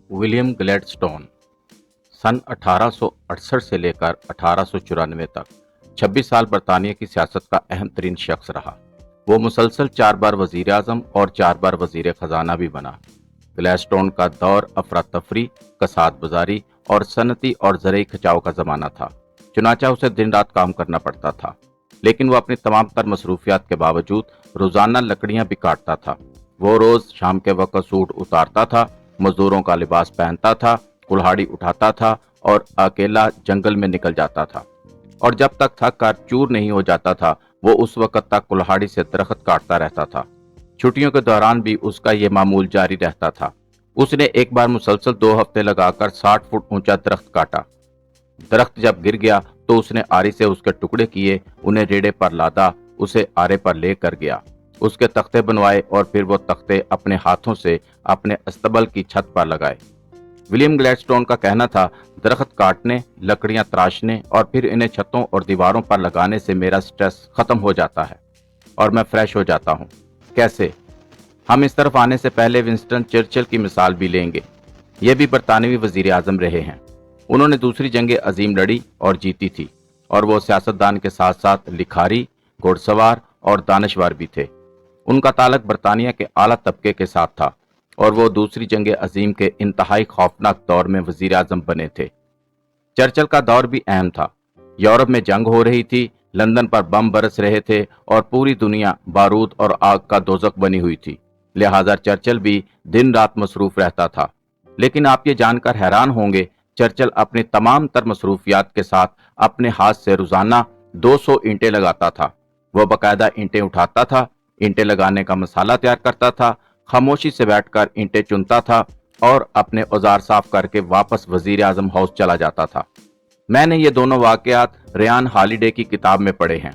William Gladstone सन 1868 से लेकर 1894 तक 26 साल बरतानिया की सियासत का अहम तरीन शख्स रहा। वो मुसलसल 4 बार वजीर आजम और 4 बार वजीर खजाना भी बना। ग्लैडस्टोन का दौर अफरा तफरी, कसाद बाजारी और सनती और ज़रूरी खिंचाव का ज़माना था। चुनाचा उसे दिन रात काम करना पड़ता था, लेकिन वो अपनी तमाम तर मसरूफियात के बावजूद रोज़ाना लकड़ियाँ भी काटता था। वो रोज़ शाम के वक्त सूट उतारता था, मजदूरों का लिबास पहनता था, कुल्हाड़ी उठाता था और अकेला जंगल में निकल जाता था। और जब तक थक कर चूर नहीं हो जाता था, वो उस वक्त तक कुल्हाड़ी से दरख्त काटता रहता था। छुट्टियों के दौरान भी उसका ये मामूल जारी रहता था। उसने एक बार मुसलसल 2 हफ्ते लगाकर 60 फुट ऊंचा दरख्त काटा। दरख्त जब गिर गया तो उसने आरी से उसके टुकड़े किए, उन्हें रेड़े पर लादा, उसे आरे पर ले कर गया, उसके तख्ते बनवाए और फिर वो तख्ते अपने हाथों से अपने अस्तबल की छत पर लगाए। विलियम ग्लैडस्टोन का कहना था, दरख्त काटने, लकड़ियां तराशने और फिर इन्हें छतों और दीवारों पर लगाने से मेरा स्ट्रेस खत्म हो जाता है और मैं फ्रेश हो जाता हूँ। कैसे? हम इस तरफ आने से पहले विंस्टन चर्चिल की मिसाल भी लेंगे। ये भी बरतानवी वजीर आजम रहे हैं। उन्होंने दूसरी जंग अजीम लड़ी और जीती थी, और वो सियासतदान के साथ साथ लिखारी, घुड़सवार और दानश्वर भी थे। उनका ताल्लुक बरतानिया के आला तबके के साथ था और वो दूसरी जंग अजीम के इंतहाई खौफनाक दौर में वजीर आजम बने थे। चर्चिल का दौर भी अहम था। यूरोप में जंग हो रही थी, लंदन पर बम बरस रहे थे और पूरी दुनिया बारूद और आग का दोजख बनी हुई थी। लिहाजा चर्चिल भी दिन रात मसरूफ रहता था। लेकिन आप ये जानकर हैरान होंगे, चर्चिल अपनी तमाम तर मसरूफियात के साथ अपने हाथ से रोजाना 200 ईंटें लगाता था। वह बाकायदा ईंटें उठाता था, ईंटें लगाने का मसाला तैयार करता था, खामोशी से बैठकर ईंटें चुनता था और अपने औजार साफ करके वापस वजीर आजम हाउस चला जाता था। मैंने ये दोनों वाकयात रेयान हॉलिडे की किताब में पढ़े हैं।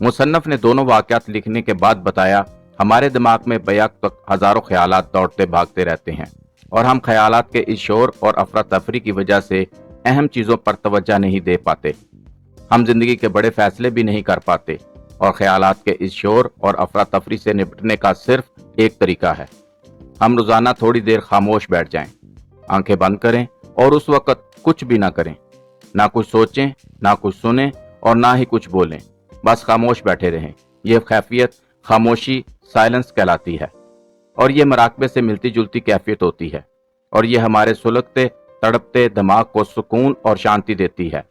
मुसन्नफ ने दोनों वाकयात लिखने के बाद बताया, हमारे दिमाग में बैक तक हजारों ख्यालात दौड़ते भागते रहते हैं और हम ख्यालात के इस शोर और अफरा तफरी की वजह से अहम चीज़ों पर तवज्जो नहीं दे पाते। हम जिंदगी के बड़े फैसले भी नहीं कर पाते और ख्यालात के इस शोर और अफरा तफरी से निपटने का सिर्फ एक तरीका है, हम रोजाना थोड़ी देर खामोश बैठ जाएं, आंखें बंद करें और उस वक्त कुछ भी ना करें, ना कुछ सोचें, ना कुछ सुनें और ना ही कुछ बोलें, बस खामोश बैठे रहें। यह कैफियत खामोशी, साइलेंस कहलाती है और यह मराकबे से मिलती जुलती कैफियत होती है और यह हमारे सुलगते तड़पते दिमाग को सुकून और शांति देती है।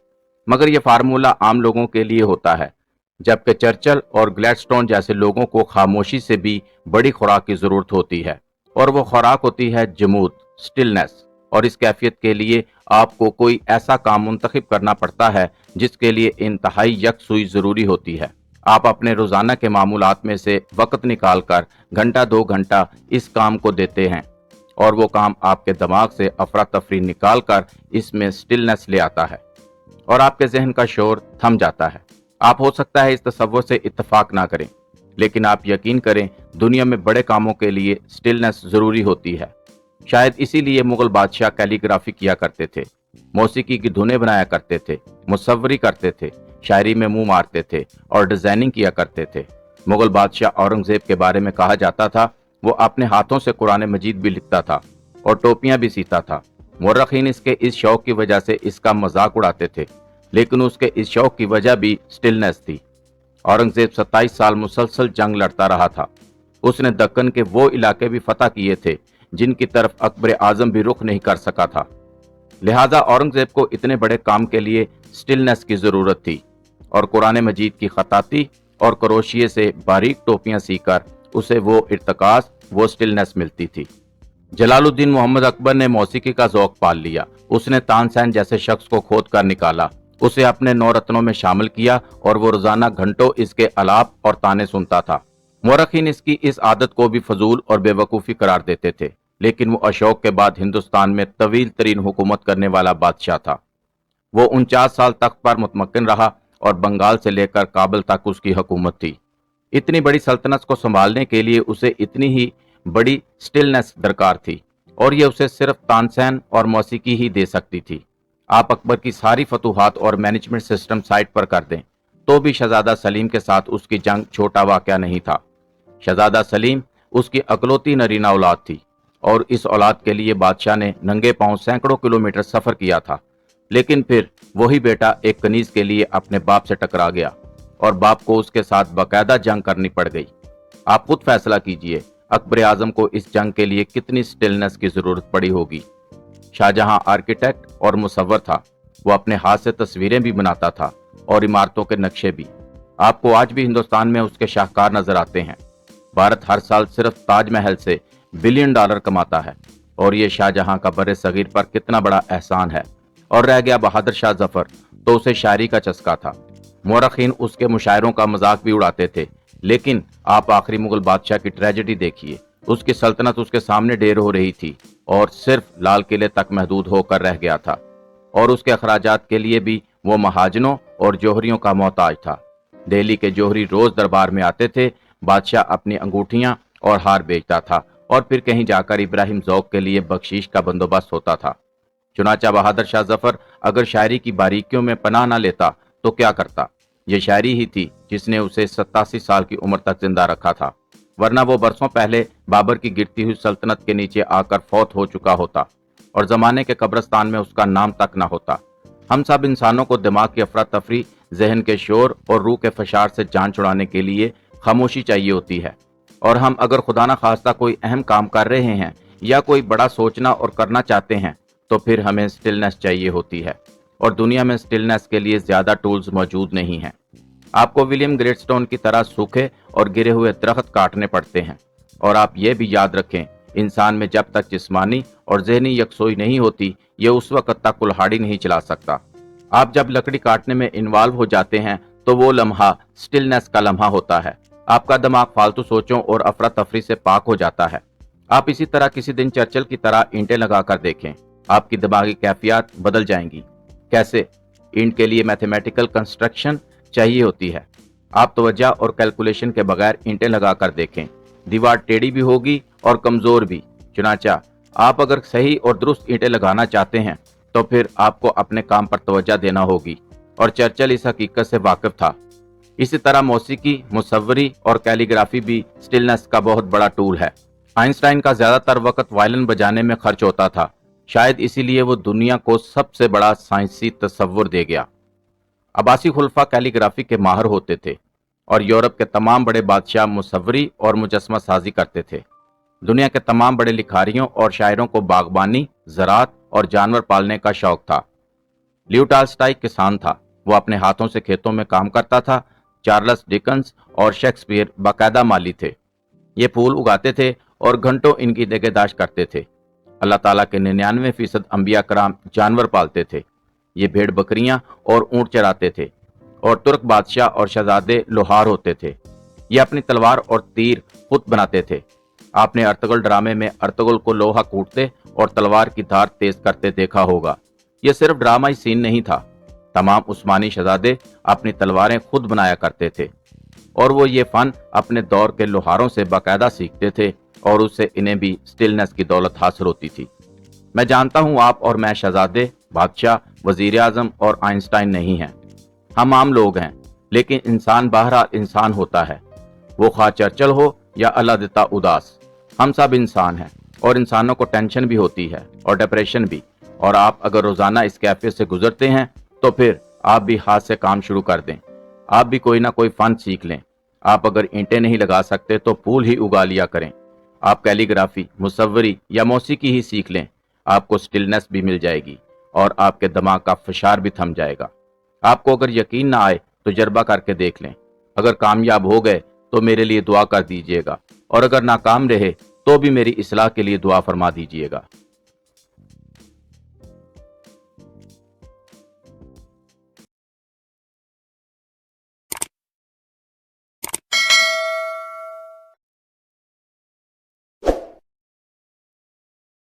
मगर यह फार्मूला आम लोगों के लिए होता है, जबकि चर्चिल और ग्लैडस्टोन जैसे लोगों को खामोशी से भी बड़ी खुराक की जरूरत होती है, और वो खुराक होती है जमूद, स्टिलनेस। और इस कैफियत के लिए आपको कोई ऐसा काम मुंतखब करना पड़ता है जिसके लिए इंतहाई यकसुई जरूरी होती है। आप अपने रोजाना के मामूलात में से वक्त निकाल कर घंटा 2 घंटा इस काम को देते हैं और वो काम आपके दिमाग से अफरा तफरी निकाल कर इसमें स्टिलनेस ले आता है और आपके जहन का शोर थम जाता है। आप हो सकता है इस तसव्वुर से इत्तफाक ना करें, लेकिन आप यकीन करें, दुनिया में बड़े कामों के लिए स्टिलनेस जरूरी होती है। शायद इसीलिए मुगल बादशाह कैलीग्राफी किया करते थे, मौसीकी की धुनें बनाया करते थे, मुसव्वरी करते थे, शायरी में मुंह मारते थे और डिजाइनिंग किया करते थे। मुगल बादशाह औरंगजेब के बारे में कहा जाता था, वो अपने हाथों से कुरान मजीद भी लिखता था और टोपियां भी सीता था। मुर्रखीन इसके इस शौक की वजह से इसका मजाक उड़ाते थे, लेकिन उसके इस शौक की वजह भी स्टिलनेस थी। औरंगजेब 27 साल मुसलसल जंग लड़ता रहा था। उसने दक्कन के वो इलाके भी फतह किए थे जिनकी तरफ अकबर आजम भी रुख नहीं कर सका था। लिहाजा औरंगजेब को इतने बड़े काम के लिए स्टिलनेस की जरूरत थी और कुरान मजीद की खताती और करोशिये से बारीक टोपियां सीकर उसे वो इर्तकाज, वो स्टिलनेस मिलती थी। जलालुद्दीन मोहम्मद अकबर ने मौसीकी का ज़ौक पाल लिया। उसने तानसेन जैसे शख्स को खोद कर निकाला, उसे अपने 9 रत्नों में शामिल किया और वो रोजाना घंटों इसके अलाप और ताने सुनता था। मुर्रखीन इसकी इस आदत को भी फजूल और बेवकूफ़ी करार देते थे, लेकिन वो अशोक के बाद हिंदुस्तान में तवील तरीन हुकूमत करने वाला बादशाह था। वो 49 साल तख्त पर मुतमक्किन रहा और बंगाल से लेकर काबुल तक उसकी हुकूमत थी। इतनी बड़ी सल्तनत को संभालने के लिए उसे इतनी ही बड़ी स्टिलनेस दरकार थी और ये उसे सिर्फ तानसेन और मौसीकी ही दे सकती थी। आप अकबर की सारी फतूहात और मैनेजमेंट सिस्टम साइड पर कर दें तो भी शहजादा सलीम के साथ उसकी जंग छोटा वाक़या नहीं था। शहजादा सलीम उसकी अकलौती नरीना औलाद थी اور اس اولاد کے لیے بادشاہ نے ننگے پاؤں سینکڑوں کلومیٹر سفر کیا تھا، لیکن پھر وہی بیٹا ایک کنیز کے لیے اپنے باپ سے ٹکرا گیا اور باپ کو اس کے ساتھ باقاعدہ جنگ کرنی پڑ گئی۔ آپ خود فیصلہ کیجئے، اکبر اعظم کو اس جنگ کے لیے کتنی سٹلنس کی ضرورت پڑی ہوگی۔ شاہجہاں آرکیٹیکٹ اور مصور تھا، وہ اپنے ہاتھ سے تصویریں بھی بناتا تھا اور عمارتوں کے نقشے بھی۔ آپ کو آج بھی ہندوستان میں اس کے شاہکار نظر آتے ہیں۔ بھارت ہر سال صرف تاج محل سے بلین ڈالر کماتا ہے، اور یہ شاہجہاں کا بر صغیر پر کتنا بڑا احسان ہے۔ اور رہ گیا بہادر شاہ ظفر، تو اسے شاعری کا چسکا تھا۔ مورخین اس کے مشاعروں کا مذاق بھی اڑاتے تھے، لیکن آپ آخری مغل بادشاہ کی ٹریجڈی دیکھیے۔ اس کی سلطنت اس کے سامنے ڈھیر ہو رہی تھی اور صرف لال قلعے تک محدود ہو کر رہ گیا تھا، اور اس کے اخراجات کے لیے بھی وہ مہاجنوں اور جوہریوں کا محتاج تھا۔ دہلی کے جوہری روز دربار میں آتے تھے، بادشاہ اپنی انگوٹھیاں اور ہار بیچتا تھا، اور پھر کہیں جا کر ابراہیم ذوق کے لیے بخشیش کا بندوبست ہوتا تھا۔ چنانچہ بہادر شاہ ظفر اگر شاعری کی باریکیوں میں پناہ نہ لیتا تو کیا کرتا؟ یہ شاعری ہی تھی جس نے اسے 87 سال کی عمر تک زندہ رکھا تھا، ورنہ وہ برسوں پہلے بابر کی گرتی ہوئی سلطنت کے نیچے آ کر فوت ہو چکا ہوتا، اور زمانے کے قبرستان میں اس کا نام تک نہ ہوتا۔ ہم سب انسانوں کو دماغ کی افراتفری، ذہن کے شور اور روح کے فشار سے جان چھڑانے کے لیے خاموشی چاہیے ہوتی ہے، اور ہم اگر خدا نہ خواستہ کوئی اہم کام کر رہے ہیں یا کوئی بڑا سوچنا اور کرنا چاہتے ہیں تو پھر ہمیں سٹلنس چاہیے ہوتی ہے، اور دنیا میں سٹلنس کے لیے زیادہ ٹولز موجود نہیں ہیں۔ آپ کو ولیم گریٹ سٹون کی طرح سوکھے اور گرے ہوئے درخت کاٹنے پڑتے ہیں، اور آپ یہ بھی یاد رکھیں، انسان میں جب تک جسمانی اور ذہنی یکسوئی نہیں ہوتی، یہ اس وقت تک کلہاڑی نہیں چلا سکتا۔ آپ جب لکڑی کاٹنے میں انوالو ہو جاتے ہیں تو وہ لمحہ سٹلنس کا لمحہ ہوتا ہے۔ آپ کا دماغ فالتو سوچوں اور افراتفری سے پاک ہو جاتا ہے۔ آپ اسی طرح کسی دن چرچل کی طرح اینٹیں لگا کر دیکھیں، آپ کی دماغی کیفیات بدل جائیں گی۔ کیسے؟ اینٹ کے لیے میتھمیٹیکل کنسٹرکشن چاہیے ہوتی ہے۔ آپ توجہ اور کیلکولیشن کے بغیر اینٹیں لگا کر دیکھیں، دیوار ٹیڑھی بھی ہوگی اور کمزور بھی۔ چنانچہ آپ اگر صحیح اور درست اینٹیں لگانا چاہتے ہیں تو پھر آپ کو اپنے کام پر توجہ دینا ہوگی، اور چرچل اس حقیقت سے واقف تھا۔ اسی طرح موسیقی، مصوری اور کیلیگرافی بھی سٹلنس کا بہت بڑا ٹول ہے۔ آئنسٹائن کا زیادہ تر وقت وائلن بجانے میں خرچ ہوتا تھا، شاید اسی لیے وہ دنیا کو سب سے بڑا سائنسی تصور دے گیا۔ عباسی خلفاء کیلیگرافی کے ماہر ہوتے تھے، اور یورپ کے تمام بڑے بادشاہ مصوری اور مجسمہ سازی کرتے تھے۔ دنیا کے تمام بڑے لکھاریوں اور شاعروں کو باغبانی، زراعت اور جانور پالنے کا شوق تھا۔ لیو ٹالسٹائی کسان تھا، وہ اپنے ہاتھوں سے کھیتوں میں کام کرتا تھا۔ چارلس ڈکنز اور شیکسپیئر باقاعدہ مالی تھے، یہ پھول اگاتے تھے اور گھنٹوں ان کی نگہداشت کرتے تھے۔ اللہ تعالیٰ کے 99% انبیاء کرام جانور پالتے تھے، یہ بھیڑ بکریاں اور اونٹ چراتے تھے۔ اور ترک بادشاہ اور شہزادے لوہار ہوتے تھے، یہ اپنی تلوار اور تیر خود بناتے تھے۔ آپ نے ارطغرل ڈرامے میں ارطغرل کو لوہا کوٹتے اور تلوار کی دھار تیز کرتے دیکھا ہوگا۔ یہ صرف ڈرامائی سین نہیں تھا، تمام عثمانی شہزادے اپنی تلواریں خود بنایا کرتے تھے، اور وہ یہ فن اپنے دور کے لوہاروں سے باقاعدہ سیکھتے تھے، اور اس سے انہیں بھی سٹلنس کی دولت حاصل ہوتی تھی۔ میں جانتا ہوں آپ اور میں شہزادے، بادشاہ، وزیر اعظم اور آئنسٹائن نہیں ہیں، ہم عام لوگ ہیں، لیکن انسان بہرحال انسان ہوتا ہے، وہ خواہ چرچل ہو یا اللہ دتا اداس، ہم سب انسان ہیں، اور انسانوں کو ٹینشن بھی ہوتی ہے اور ڈپریشن بھی۔ اور آپ اگر روزانہ اس کیفیت سے گزرتے ہیں تو پھر آپ بھی ہاتھ سے کام شروع کر دیں، آپ بھی کوئی نہ کوئی فن سیکھ لیں۔ آپ اگر اینٹیں نہیں لگا سکتے تو پھول ہی اگا لیا کریں، آپ کیلیگرافی، مصوری یا موسیقی ہی سیکھ لیں، آپ کو سٹلنس بھی مل جائے گی اور آپ کے دماغ کا فشار بھی تھم جائے گا۔ آپ کو اگر یقین نہ آئے تو تجربہ کر کے دیکھ لیں، اگر کامیاب ہو گئے تو میرے لیے دعا کر دیجئے گا، اور اگر ناکام رہے تو بھی میری اصلاح کے لیے دعا فرما دیجئے گا۔